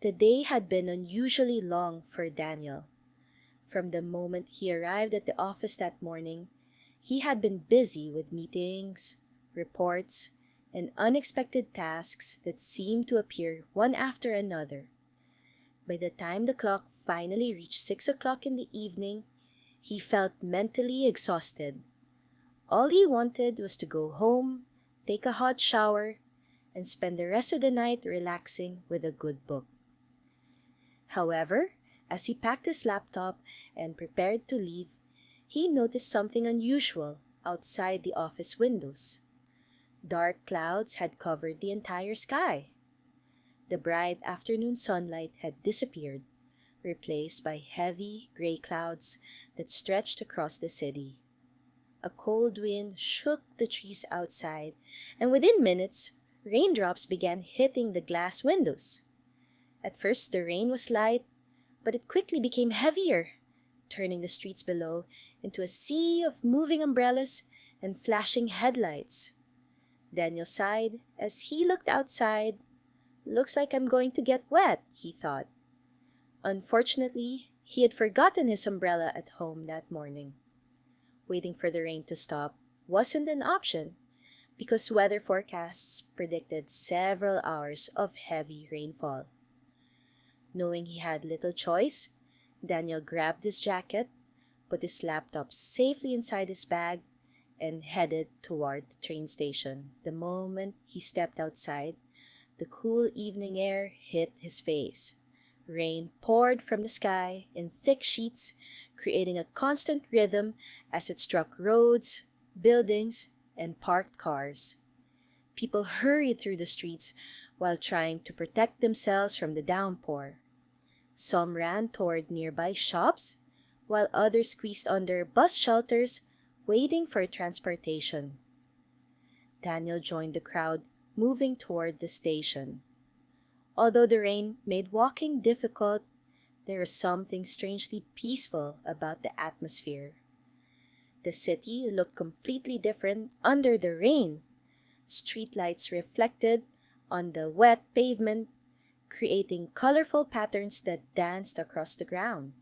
The day had been unusually long for Daniel. From the moment he arrived at the office that morning, he had been busy with meetings, reports, and unexpected tasks that seemed to appear one after another. By the time the clock finally reached 6 o'clock in the evening, he felt mentally exhausted. All he wanted was to go home, take a hot shower, and spend the rest of the night relaxing with a good book. However, as he packed his laptop and prepared to leave, he noticed something unusual outside the office windows. Dark clouds had covered the entire sky. The bright afternoon sunlight had disappeared, replaced by heavy gray clouds that stretched across the city. A cold wind shook the trees outside, and within minutes, raindrops began hitting the glass windows. At first, the rain was light, but it quickly became heavier, turning the streets below into a sea of moving umbrellas and flashing headlights. Daniel sighed as he looked outside. "Looks like I'm going to get wet," he thought. Unfortunately, he had forgotten his umbrella at home that morning. Waiting for the rain to stop wasn't an option because weather forecasts predicted several hours of heavy rainfall. Knowing he had little choice, Daniel grabbed his jacket, put his laptop safely inside his bag, and headed toward the train station. The moment he stepped outside, the cool evening air hit his face. Rain poured from the sky in thick sheets, creating a constant rhythm as it struck roads, buildings, and parked cars. People hurried through the streets while trying to protect themselves from the downpour. Some ran toward nearby shops, while others squeezed under bus shelters, waiting for transportation. Daniel joined the crowd moving toward the station. Although the rain made walking difficult, there was something strangely peaceful about the atmosphere. The city looked completely different under the rain. Streetlights reflected on the wet pavement, creating colorful patterns that danced across the ground.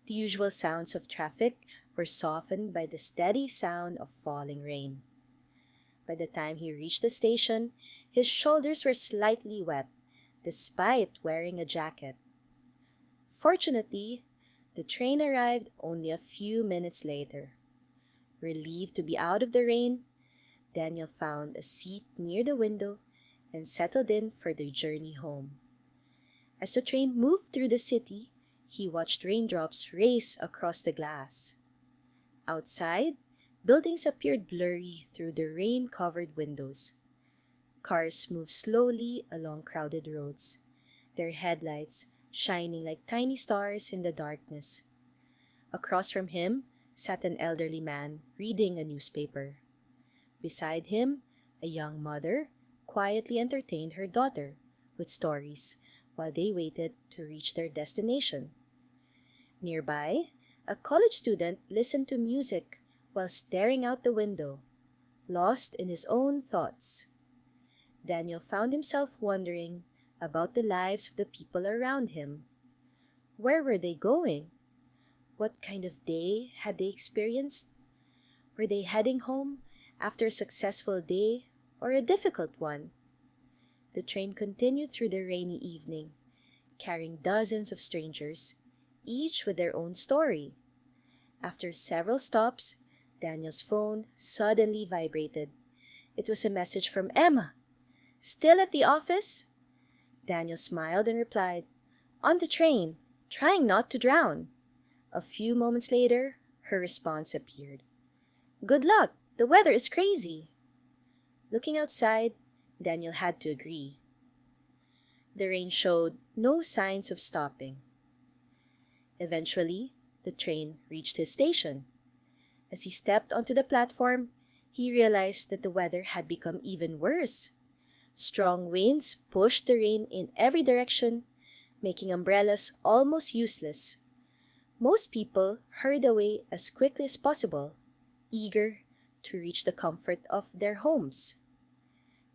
The usual sounds of traffic were softened by the steady sound of falling rain. By the time he reached the station, his shoulders were slightly wet, despite wearing a jacket. Fortunately, the train arrived only a few minutes later. Relieved to be out of the rain, Daniel found a seat near the window and settled in for the journey home. As the train moved through the city, he watched raindrops race across the glass. Outside, buildings appeared blurry through the rain-covered windows. Cars moved slowly along crowded roads, their headlights shining like tiny stars in the darkness. Across from him sat an elderly man reading a newspaper. Beside him, a young mother quietly entertained her daughter with stories while they waited to reach their destination. Nearby, a college student listened to music while staring out the window, lost in his own thoughts. Daniel found himself wondering about the lives of the people around him. Where were they going? What kind of day had they experienced? Were they heading home after a successful day or a difficult one? The train continued through the rainy evening, carrying dozens of strangers, each with their own story. After several stops, Daniel's phone suddenly vibrated. It was a message from Emma. "Still at the office?" Daniel smiled and replied, "On the train, trying not to drown." A few moments later, her response appeared. "Good luck, the weather is crazy." Looking outside, Daniel had to agree. The rain showed no signs of stopping. Eventually, the train reached his station. As he stepped onto the platform, he realized that the weather had become even worse. Strong winds pushed the rain in every direction, making umbrellas almost useless. Most people hurried away as quickly as possible, eager to reach the comfort of their homes.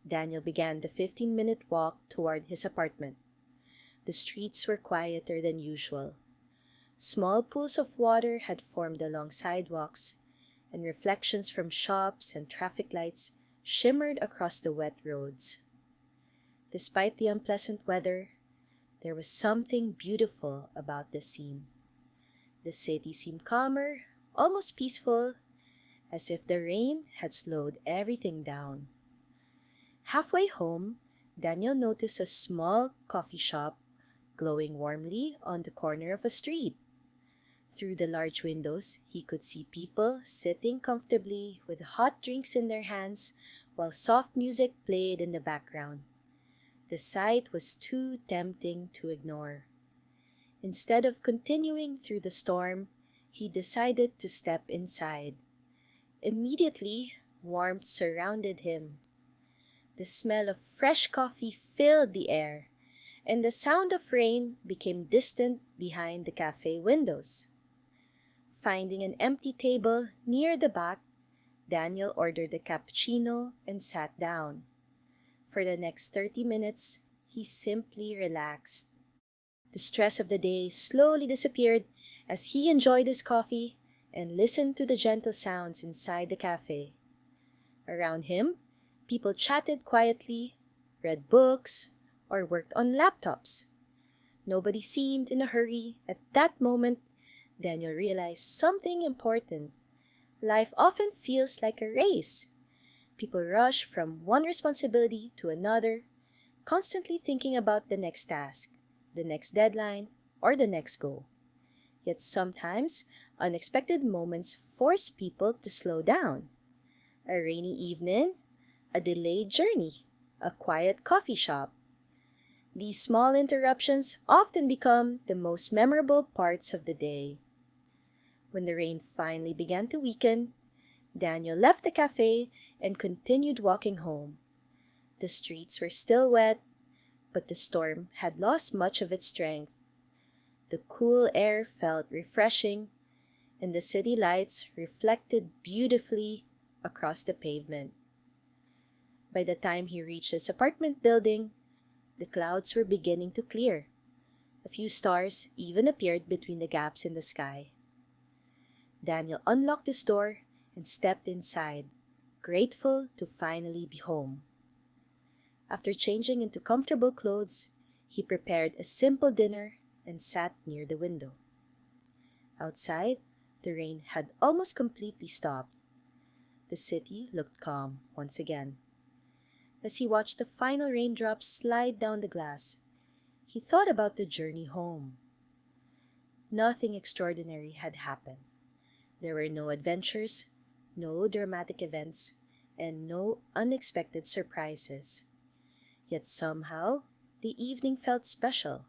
Daniel began the 15-minute walk toward his apartment. The streets were quieter than usual. Small pools of water had formed along sidewalks, and reflections from shops and traffic lights shimmered across the wet roads. Despite the unpleasant weather, there was something beautiful about the scene. The city seemed calmer, almost peaceful, as if the rain had slowed everything down. Halfway home, Daniel noticed a small coffee shop glowing warmly on the corner of a street. Through the large windows, he could see people sitting comfortably with hot drinks in their hands while soft music played in the background. The sight was too tempting to ignore. Instead of continuing through the storm, he decided to step inside. Immediately, warmth surrounded him. The smell of fresh coffee filled the air, and the sound of rain became distant behind the cafe windows. Finding an empty table near the back, Daniel ordered a cappuccino and sat down. For the next 30 minutes, he simply relaxed. The stress of the day slowly disappeared as he enjoyed his coffee and listened to the gentle sounds inside the cafe. Around him, people chatted quietly, read books, or worked on laptops. Nobody seemed in a hurry. At that moment, Daniel realized something important. Life often feels like a race. People rush from one responsibility to another, constantly thinking about the next task, the next deadline, or the next goal. Yet sometimes, unexpected moments force people to slow down. A rainy evening, a delayed journey, a quiet coffee shop. These small interruptions often become the most memorable parts of the day. When the rain finally began to weaken, Daniel left the cafe and continued walking home. The streets were still wet, but the storm had lost much of its strength. The cool air felt refreshing, and the city lights reflected beautifully across the pavement. By the time he reached his apartment building, the clouds were beginning to clear. A few stars even appeared between the gaps in the sky. Daniel unlocked his door and stepped inside, grateful to finally be home. After changing into comfortable clothes, he prepared a simple dinner and sat near the window. Outside, the rain had almost completely stopped. The city looked calm once again. As he watched the final raindrops slide down the glass, he thought about the journey home. Nothing extraordinary had happened. There were no adventures, no dramatic events, and no unexpected surprises. Yet somehow, the evening felt special.